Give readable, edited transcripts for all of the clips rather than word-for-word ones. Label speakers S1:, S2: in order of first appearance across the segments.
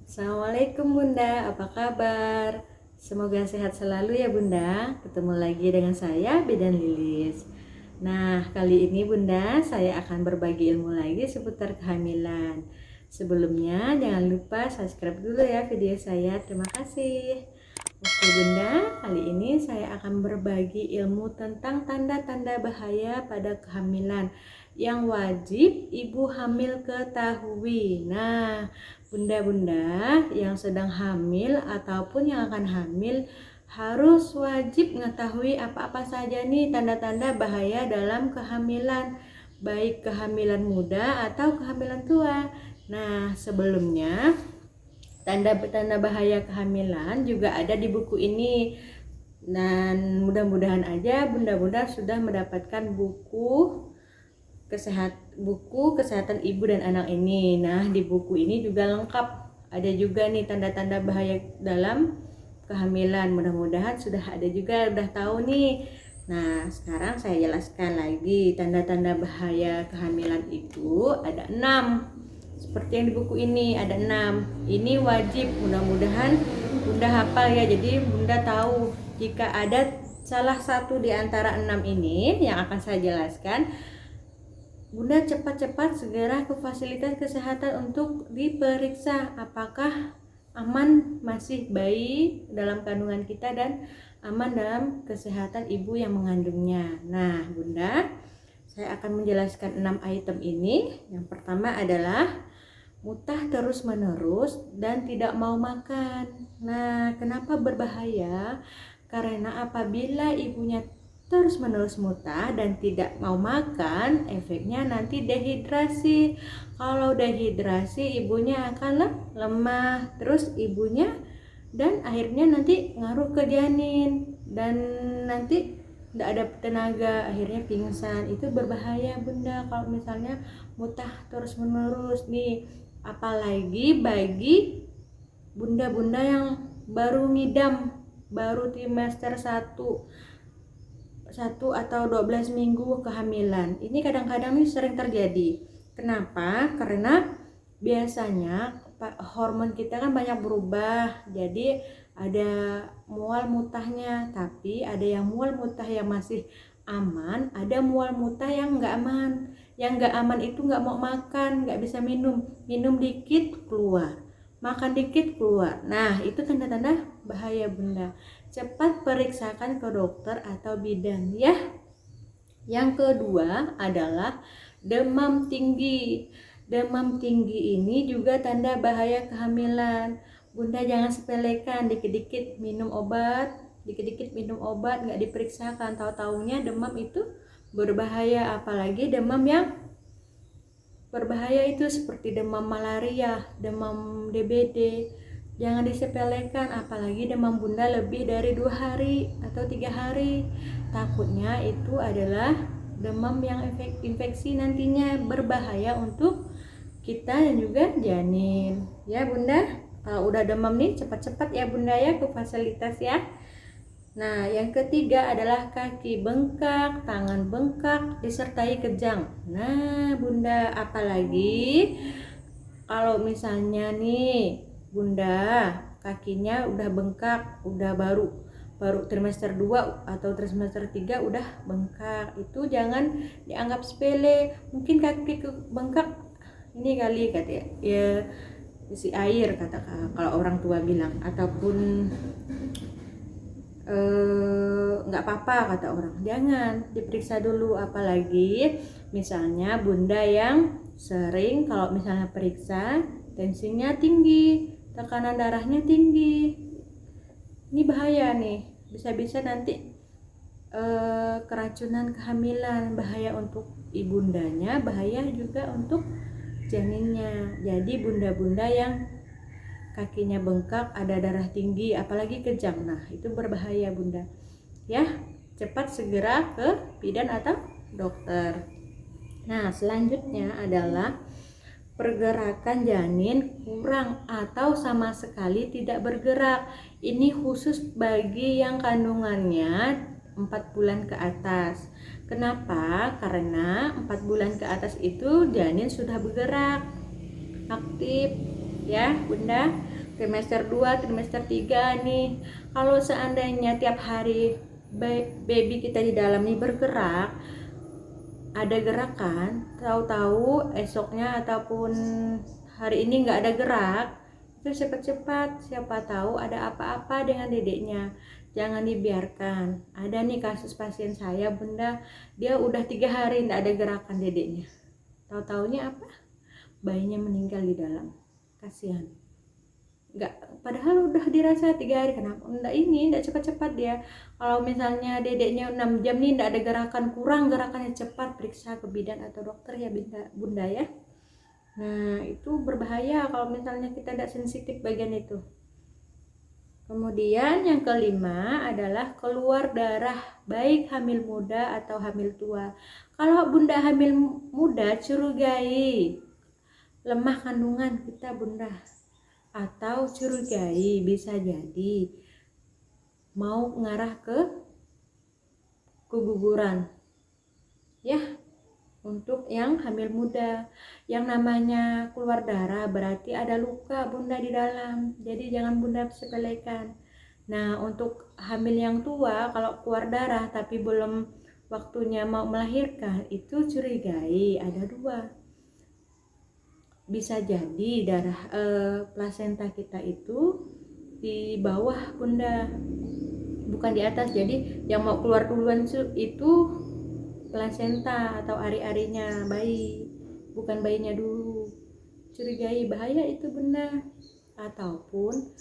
S1: Assalamualaikum Bunda, apa kabar? Semoga sehat selalu ya Bunda. Ketemu lagi dengan saya, Bidan Lilis. Nah, kali ini Bunda, saya akan berbagi ilmu lagi seputar kehamilan. Sebelumnya, jangan lupa subscribe dulu ya video saya. Terima kasih. Oke Bunda, kali ini saya akan berbagi ilmu tentang tanda-tanda bahaya pada kehamilan yang wajib ibu hamil ketahui. Nah, bunda-bunda yang sedang hamil ataupun yang akan hamil harus wajib mengetahui apa-apa saja nih tanda-tanda bahaya dalam kehamilan, baik kehamilan muda atau kehamilan tua. Nah, sebelumnya tanda-tanda bahaya kehamilan juga ada di buku ini, dan mudah-mudahan aja bunda-bunda sudah mendapatkan buku kesehatan ibu dan anak ini. Nah, di buku ini juga lengkap, ada juga nih tanda-tanda bahaya dalam kehamilan. Mudah-mudahan sudah ada juga, udah tahu nih. Nah, sekarang saya jelaskan lagi tanda-tanda bahaya kehamilan itu ada 6. Seperti yang di buku ini ada 6. Ini wajib, mudah-mudahan bunda hafal ya. Jadi bunda tahu jika ada salah satu di antara 6 ini yang akan saya jelaskan, bunda cepat-cepat segera ke fasilitas kesehatan untuk diperiksa apakah aman masih bayi dalam kandungan kita dan aman dalam kesehatan ibu yang mengandungnya. Nah bunda, saya akan menjelaskan 6 item ini. Yang pertama adalah muntah terus-menerus dan tidak mau makan. Nah, kenapa berbahaya? Karena apabila ibunya terus-menerus muntah dan tidak mau makan, efeknya nanti dehidrasi. Kalau dehidrasi, ibunya akan lemah, terus ibunya dan akhirnya nanti ngaruh ke janin dan nanti tidak ada tenaga, akhirnya pingsan. Itu berbahaya bunda kalau misalnya muntah terus-menerus nih, apalagi bagi bunda-bunda yang baru ngidam, baru trimester 1 atau 12 minggu kehamilan. Ini kadang-kadang ini sering terjadi. Kenapa? Karena biasanya hormon kita kan banyak berubah. Jadi ada mual muntahnya, tapi ada yang mual muntah yang masih aman, ada mual muntah yang nggak aman. Yang nggak aman itu nggak mau makan, nggak bisa minum, minum dikit keluar, makan dikit keluar. Nah, itu tanda-tanda bahaya bunda. Cepat periksakan ke dokter atau bidan ya. Yang kedua adalah demam tinggi. Demam tinggi ini juga tanda bahaya kehamilan. Bunda jangan sepelekan, dikit-dikit minum obat, nggak diperiksakan, tahu-taunya demam itu berbahaya. Apalagi demam yang berbahaya itu seperti demam malaria, demam DBD. Jangan disepelekan, apalagi demam bunda lebih dari 2 hari atau 3 hari. Takutnya itu adalah demam yang infeksi nantinya berbahaya untuk kita dan juga janin. Ya bunda, kalau udah demam nih cepat-cepat ya bunda ya ke fasilitas ya. Nah, yang ketiga adalah kaki bengkak, tangan bengkak, disertai kejang. Nah, bunda, apalagi kalau misalnya nih, bunda kakinya udah bengkak, udah baru trimester 2 atau trimester 3 udah bengkak. Itu jangan dianggap sepele. Mungkin kaki bengkak ini kali katanya, ya isi air kata kalau orang tua bilang, ataupun nggak apa-apa kata orang. Jangan, diperiksa dulu. Apalagi misalnya bunda yang sering kalau misalnya periksa tensinya tinggi, tekanan darahnya tinggi, ini bahaya nih, bisa-bisa nanti keracunan kehamilan, bahaya untuk ibundanya, bahaya juga untuk janinnya. Jadi bunda-bunda yang kakinya bengkak, ada darah tinggi, apalagi kejang, nah itu berbahaya bunda ya. Cepat segera ke bidan atau dokter. Nah, selanjutnya adalah pergerakan janin kurang atau sama sekali tidak bergerak. Ini khusus bagi yang kandungannya 4 bulan ke atas. Kenapa? Karena 4 bulan ke atas itu janin sudah bergerak, aktif ya bunda. trimester 2, trimester 3 nih. Kalau seandainya tiap hari baby kita di dalam nih bergerak, ada gerakan, tahu-tahu esoknya ataupun hari ini nggak ada gerak, itu cepat-cepat, siapa tahu ada apa-apa dengan dedeknya. Jangan dibiarkan. Ada nih kasus pasien saya, Bunda, dia udah 3 hari nggak ada gerakan dedeknya. Tahu-taunya apa? Bayinya meninggal di dalam. Kasihan. Nggak, padahal udah dirasa 3 hari. Kenapa enggak cepat-cepat dia? Kalau misalnya dedeknya 6 jam nih enggak ada gerakan, kurang gerakannya, cepat periksa ke bidan atau dokter ya Bunda ya. Nah itu berbahaya kalau misalnya kita tidak sensitif bagian itu. Kemudian yang kelima adalah keluar darah, baik hamil muda atau hamil tua. Kalau Bunda hamil muda, curigai lemah kandungan kita Bunda, atau curigai bisa jadi mau ngarah ke keguguran ya. Untuk yang hamil muda, yang namanya keluar darah berarti ada luka Bunda di dalam, jadi jangan Bunda sepelekan. Nah untuk hamil yang tua, kalau keluar darah tapi belum waktunya mau melahirkan, itu curigai ada 2. Bisa jadi darah plasenta kita itu di bawah Bunda, bukan di atas. Jadi yang mau keluar duluan itu plasenta atau ari-arinya bayi, bukan bayinya dulu. Curigai, bahaya itu Bunda. Ataupun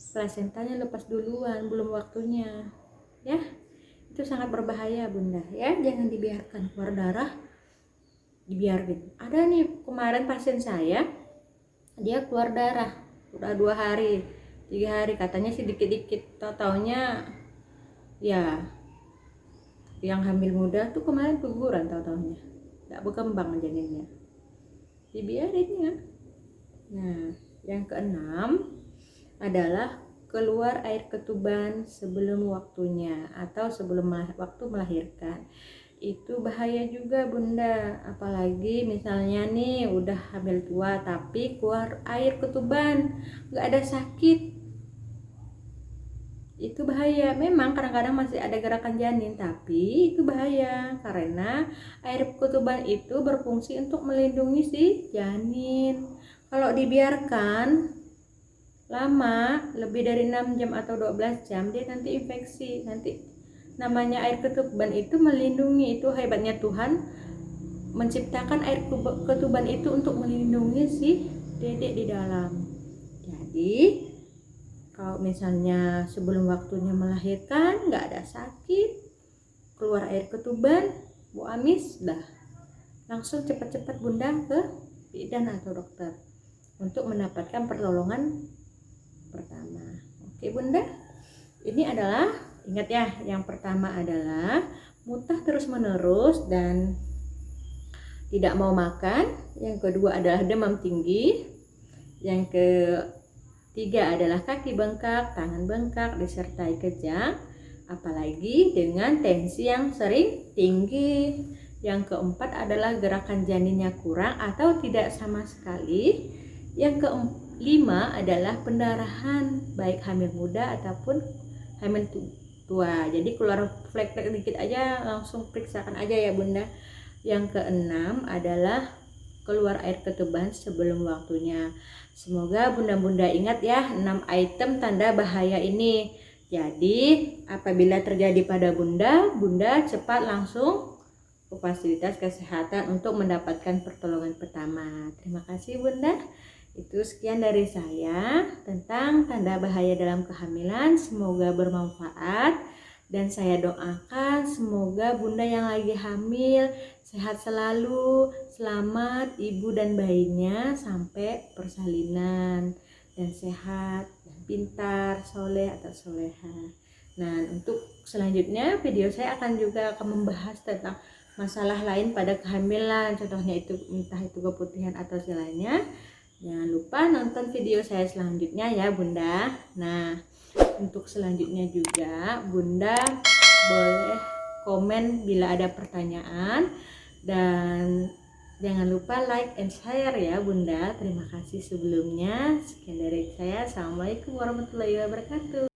S1: plasentanya lepas duluan, belum waktunya ya. Itu sangat berbahaya Bunda ya, jangan dibiarkan keluar darah, dibiarin. Ada nih kemarin pasien saya, dia keluar darah udah 2 hari 3 hari, katanya sih dikit-dikit, taunya ya yang hamil muda tuh kemarin keguguran, taunya nggak berkembang janinnya, dibiarin ya. Nah yang keenam adalah keluar air ketuban sebelum waktunya atau sebelum waktu melahirkan. Itu bahaya juga Bunda, apalagi misalnya nih udah hamil tua tapi keluar air ketuban, nggak ada sakit, itu bahaya. Memang kadang-kadang masih ada gerakan janin, tapi itu bahaya karena air ketuban itu berfungsi untuk melindungi si janin. Kalau dibiarkan lama, lebih dari 6 jam atau 12 jam, dia nanti infeksi. Nanti namanya air ketuban itu melindungi, itu hebatnya Tuhan menciptakan air ketuban itu untuk melindungi si dedek di dalam. Jadi kalau misalnya sebelum waktunya melahirkan nggak ada sakit, keluar air ketuban, Bu Amis, dah langsung cepat-cepat Bunda ke bidan atau dokter untuk mendapatkan pertolongan pertama. Oke Bunda, ini adalah, ingat ya, yang pertama adalah muntah terus-menerus dan tidak mau makan. Yang kedua adalah demam tinggi. Yang ketiga adalah kaki bengkak, tangan bengkak, disertai kejang, apalagi dengan tensi yang sering tinggi. Yang keempat adalah gerakan janinnya kurang atau tidak sama sekali. Yang kelima adalah pendarahan, baik hamil muda ataupun hamil tua. Jadi keluar flek-flek dikit aja langsung periksakan aja ya Bunda. Yang keenam adalah keluar air ketuban sebelum waktunya. Semoga Bunda-Bunda ingat ya 6 item tanda bahaya ini. Jadi apabila terjadi pada Bunda, Bunda cepat langsung ke fasilitas kesehatan untuk mendapatkan pertolongan pertama. Terima kasih Bunda. Itu sekian dari saya tentang tanda bahaya dalam kehamilan. Semoga bermanfaat dan saya doakan semoga Bunda yang lagi hamil sehat selalu, selamat ibu dan bayinya sampai persalinan, dan sehat dan pintar, soleh atau soleha. Nah untuk selanjutnya video saya akan membahas tentang masalah lain pada kehamilan, contohnya itu entah itu keputihan atau lainnya. Jangan lupa nonton video saya selanjutnya ya Bunda. Nah untuk selanjutnya juga Bunda boleh komen bila ada pertanyaan, dan Jangan lupa like and share ya Bunda. Terima kasih sebelumnya. Sekian dari saya. Assalamualaikum warahmatullahi wabarakatuh.